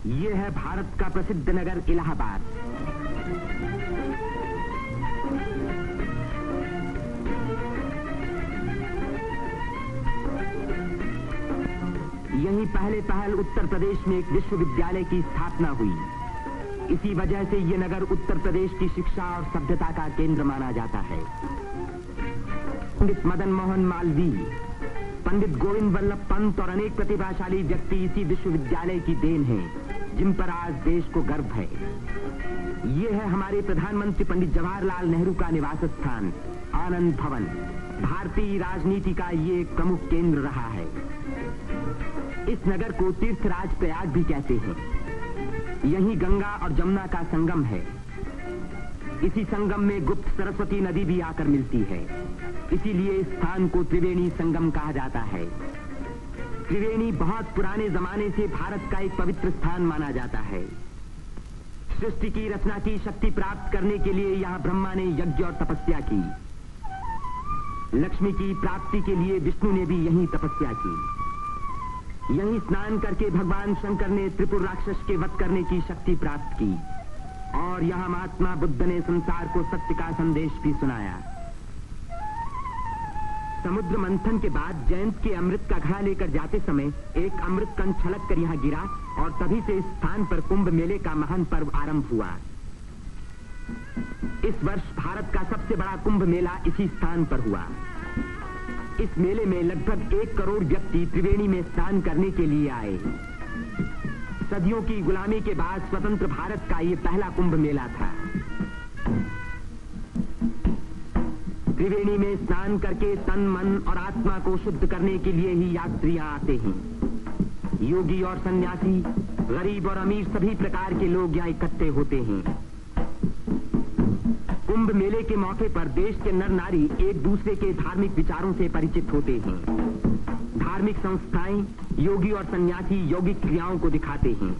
ये है भारत का प्रसिद्ध नगर इलाहाबाद। यहीं पहल उत्तर प्रदेश में एक विश्वविद्यालय की स्थापना हुई। इसी वजह से ये नगर उत्तर प्रदेश की शिक्षा और सभ्यता का केंद्र माना जाता है। पंडित मदन मोहन मालवीय, पंडित गोविंद वल्लभ पंत और अनेक प्रतिभाशाली व्यक्ति इसी विश्वविद्यालय की देन हैं, जिन पर आज देश को गर्व है। ये है हमारे प्रधानमंत्री पंडित जवाहरलाल नेहरू का निवास स्थान, आनंद भवन। भारतीय राजनीति का ये एक प्रमुख केंद्र रहा है। इस नगर को तीर्थराज प्रयाग भी कहते हैं। यहीं गंगा और जमुना का संगम है। इसी संगम में गुप्त सरस्वती नदी भी आकर मिलती है। इसीलिए इस स्थान को त्रिवेणी संगम कहा जाता है। त्रिवेणी बहुत पुराने जमाने से भारत का एक पवित्र स्थान माना जाता है। सृष्टि की रचना की शक्ति प्राप्त करने के लिए यहाँ ब्रह्मा ने यज्ञ और तपस्या की। लक्ष्मी की प्राप्ति के लिए विष्णु ने भी यहीं तपस्या की। यहीं स्नान करके भगवान शंकर ने त्रिपुर राक्षस के वध करने की शक्ति प्राप्त की और यहाँ महात्मा बुद्ध ने संसार को सत्य का संदेश भी सुनाया। समुद्र मंथन के बाद जयंत के अमृत का घड़ा लेकर जाते समय एक अमृत कण छलक कर यहाँ गिरा और तभी से इस स्थान पर कुंभ मेले का महान पर्व आरंभ हुआ। इस वर्ष भारत का सबसे बड़ा कुंभ मेला इसी स्थान पर हुआ। इस मेले में लगभग 1 करोड़ व्यक्ति त्रिवेणी में स्नान करने के लिए आए। सदियों की गुलामी के बाद स्वतंत्र भारत का ये पहला कुंभ मेला था। त्रिवेणी में स्नान करके तन, मन और आत्मा को शुद्ध करने के लिए ही यात्रियां आते हैं। योगी और सन्यासी, गरीब और अमीर सभी प्रकार के लोग यहाँ इकट्ठे होते हैं। कुंभ मेले के मौके पर देश के नर नारी एक दूसरे के धार्मिक विचारों से परिचित होते हैं। धार्मिक संस्थाएं योगी और सन्यासी यौगिक क्रियाओं को दिखाते हैं।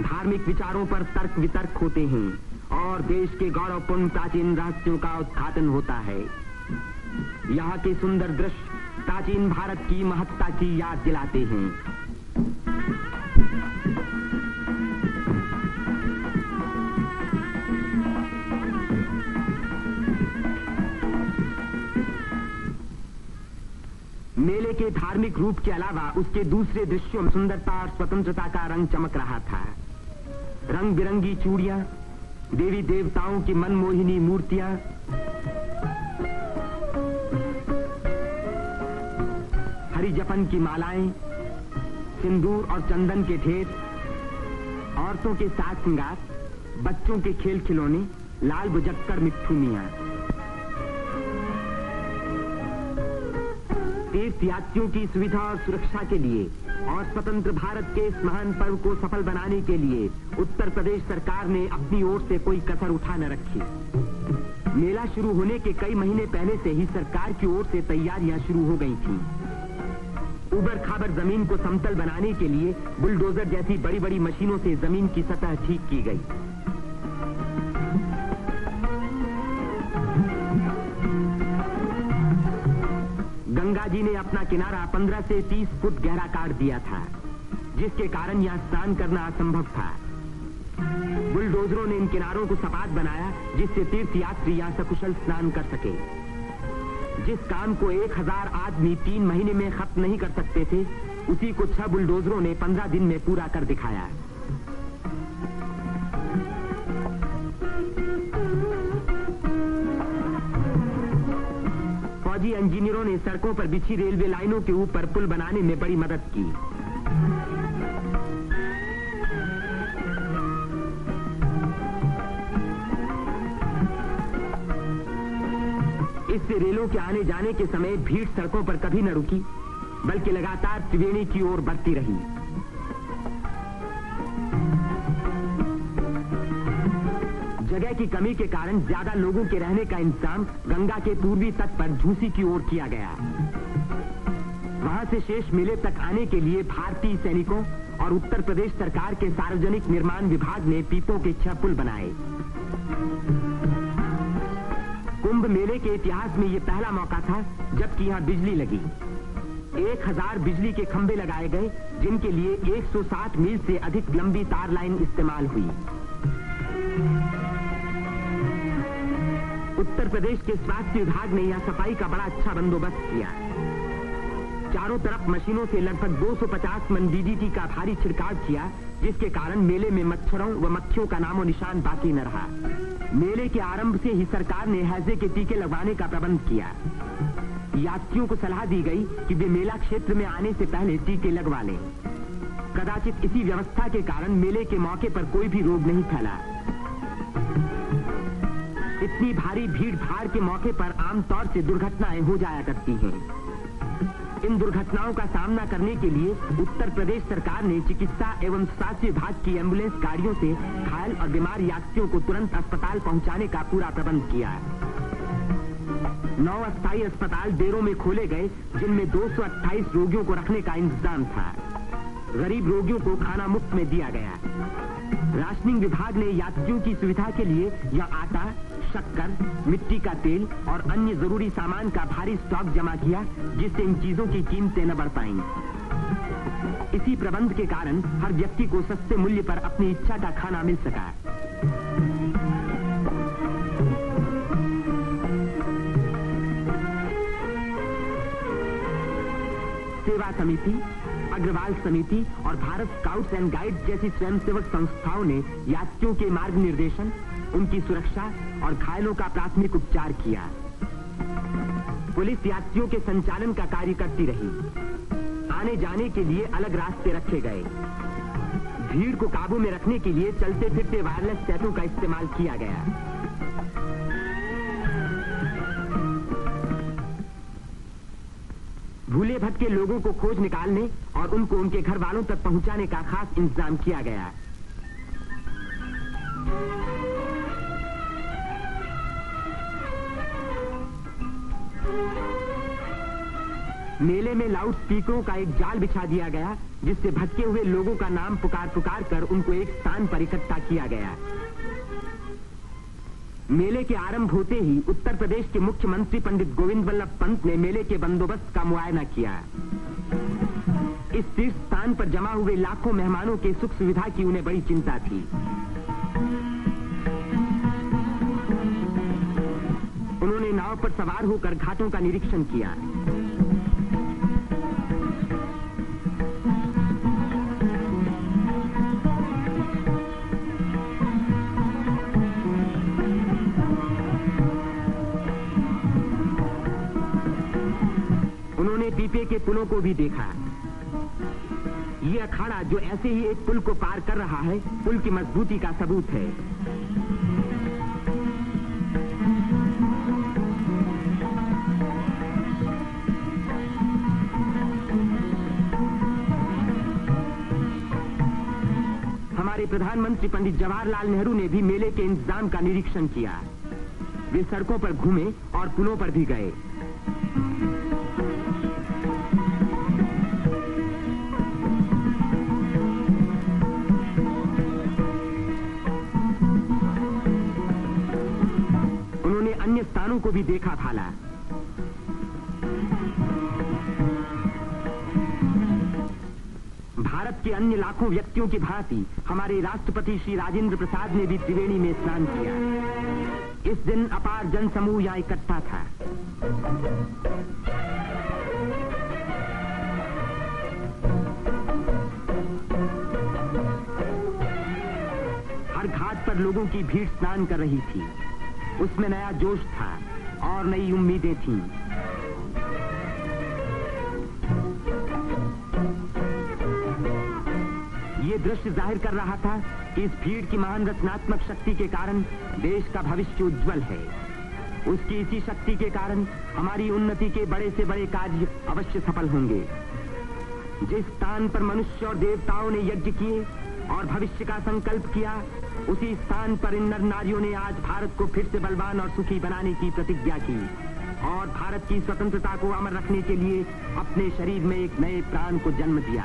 धार्मिक विचारों पर तर्क वितर्क होते हैं और देश के गौरवपूर्ण प्राचीन रहस्यों का उद्घाटन होता है। यहाँ के सुंदर दृश्य प्राचीन भारत की महत्ता की याद दिलाते हैं। मेले के धार्मिक रूप के अलावा उसके दूसरे दृश्यों में सुंदरता और स्वतंत्रता का रंग चमक रहा था। रंग बिरंगी चूड़ियां, देवी देवताओं की मनमोहिनी मूर्तियां, हरी जपन की मालाएं, सिंदूर और चंदन के ढेर, औरतों के साज श्रृंगार, बच्चों के खेल खिलौने, लाल बुझक्कड़ मिट्ठू मियां। तीर्थयात्रियों की सुविधा और सुरक्षा के लिए और स्वतंत्र भारत के इस महान पर्व को सफल बनाने के लिए उत्तर प्रदेश सरकार ने अपनी ओर से कोई कसर उठा न रखी। मेला शुरू होने के कई महीने पहले से ही सरकार की ओर से तैयारियां शुरू हो गई थीं। उबड़ खाबड़ जमीन को समतल बनाने के लिए बुलडोजर जैसी बड़ी बड़ी मशीनों से जमीन की सतह ठीक की गई। गंगा जी ने अपना किनारा 15 से 30 फुट गहरा काट दिया था, जिसके कारण यहाँ स्नान करना असंभव था। बुलडोजरों ने इन किनारों को सपाट बनाया, जिससे तीर्थयात्री यहाँ सकुशल स्नान कर सके। जिस काम को 1000 आदमी 3 महीने में खत्म नहीं कर सकते थे, उसी को 6 बुलडोजरों ने 15 दिन में पूरा कर दिखाया। फौजी इंजीनियरों ने सड़कों पर बिछी रेलवे लाइनों के ऊपर पुल बनाने में बड़ी मदद की। इससे रेलों के आने जाने के समय भीड़ सड़कों पर कभी न रुकी, बल्कि लगातार त्रिवेणी की ओर बढ़ती रही। जगह की कमी के कारण ज्यादा लोगों के रहने का इंतजाम गंगा के पूर्वी तट पर झूसी की ओर किया गया। वहां से शेष मेले तक आने के लिए भारतीय सैनिकों और उत्तर प्रदेश सरकार के सार्वजनिक निर्माण विभाग ने पीपों के 6 पुल बनाए। कुंभ मेले के इतिहास में ये पहला मौका था जबकि यहाँ बिजली लगी। 1000 बिजली के खंभे लगाए गए, जिनके लिए 160 मील से अधिक लंबी तार लाइन इस्तेमाल हुई। उत्तर प्रदेश के स्वास्थ्य विभाग ने यहाँ सफाई का बड़ा अच्छा बंदोबस्त किया। चारों तरफ मशीनों से लगभग 250 मन डीडीटी का भारी छिड़काव किया, जिसके कारण मेले में मच्छरों व मक्खियों का नामो निशान बाकी न रहा। मेले के आरंभ से ही सरकार ने हैजे के टीके लगवाने का प्रबंध किया। यात्रियों को सलाह दी गई कि वे मेला क्षेत्र में आने से पहले टीके लगवा लें। कदाचित इसी व्यवस्था के कारण मेले के मौके पर कोई भी रोग नहीं फैला। इतनी भारी भीड़ भाड़ के मौके पर आमतौर से दुर्घटनाएं हो जाया करती हैं। इन दुर्घटनाओं का सामना करने के लिए उत्तर प्रदेश सरकार ने चिकित्सा एवं स्वास्थ्य विभाग की एम्बुलेंस गाड़ियों से घायल और बीमार यात्रियों को तुरंत अस्पताल पहुंचाने का पूरा प्रबंध किया। 9 अस्थायी अस्पताल डेरों में खोले गए, जिनमें 228 रोगियों को रखने का इंतजाम था। गरीब रोगियों को खाना मुफ्त में दिया गया। राशनिंग विभाग ने यात्रियों की सुविधा के लिए यहाँ आटा, शक्कर, मिट्टी का तेल और अन्य जरूरी सामान का भारी स्टॉक जमा किया, जिससे इन चीजों की कीमतें न बढ़ पाएं। इसी प्रबंध के कारण हर व्यक्ति को सस्ते मूल्य पर अपनी इच्छा का खाना मिल सका। सेवा समिति, अग्रवाल समिति और भारत स्काउट्स एंड गाइड्स जैसी स्वयंसेवक संस्थाओं ने यात्रियों के मार्ग निर्देशन, उनकी सुरक्षा और घायलों का प्राथमिक उपचार किया। पुलिस यात्रियों के संचालन का कार्य करती रही। आने जाने के लिए अलग रास्ते रखे गए। भीड़ को काबू में रखने के लिए चलते फिरते वायरलेस सेटों का इस्तेमाल किया गया। भूले भटके लोगों को खोज निकालने और उनको उनके घर वालों तक पहुंचाने का खास इंतजाम किया गया। मेले में लाउड स्पीकरों का एक जाल बिछा दिया गया, जिससे भटके हुए लोगों का नाम पुकार पुकार कर उनको एक स्थान पर इकट्ठा किया गया। मेले के आरंभ होते ही उत्तर प्रदेश के मुख्यमंत्री पंडित गोविंद वल्लभ पंत ने मेले के बंदोबस्त का मुआयना किया। इस तीर्थ स्थान पर जमा हुए लाखों मेहमानों के सुख सुविधा की उन्हें बड़ी चिंता थी। उन्होंने नाव पर सवार होकर घाटों का निरीक्षण किया। पीपे के पुलों को भी देखा। ये अखाड़ा जो ऐसे ही एक पुल को पार कर रहा है, पुल की मजबूती का सबूत है। हमारे प्रधानमंत्री पंडित जवाहरलाल नेहरू ने भी मेले के इंतजाम का निरीक्षण किया। वे सड़कों पर घूमे और पुलों पर भी गए। अन्य स्थानों को भी देखा भाला। भारत के अन्य लाखों व्यक्तियों की भांति हमारे राष्ट्रपति श्री राजेंद्र प्रसाद ने भी त्रिवेणी में स्नान किया। इस दिन अपार जनसमूह यहाँ इकट्ठा था। हर घाट पर लोगों की भीड़ स्नान कर रही थी। उसमें नया जोश था और नई उम्मीदें थीं। ये दृश्य जाहिर कर रहा था कि इस भीड़ की महान रचनात्मक शक्ति के कारण देश का भविष्य उज्जवल है। उसकी इसी शक्ति के कारण हमारी उन्नति के बड़े से बड़े कार्य अवश्य सफल होंगे। जिस स्थान पर मनुष्य और देवताओं ने यज्ञ किए और भविष्य का संकल्प किया, उसी स्थान पर इन नर नारियों ने आज भारत को फिर से बलवान और सुखी बनाने की प्रतिज्ञा की और भारत की स्वतंत्रता को अमर रखने के लिए अपने शरीर में एक नए प्राण को जन्म दिया।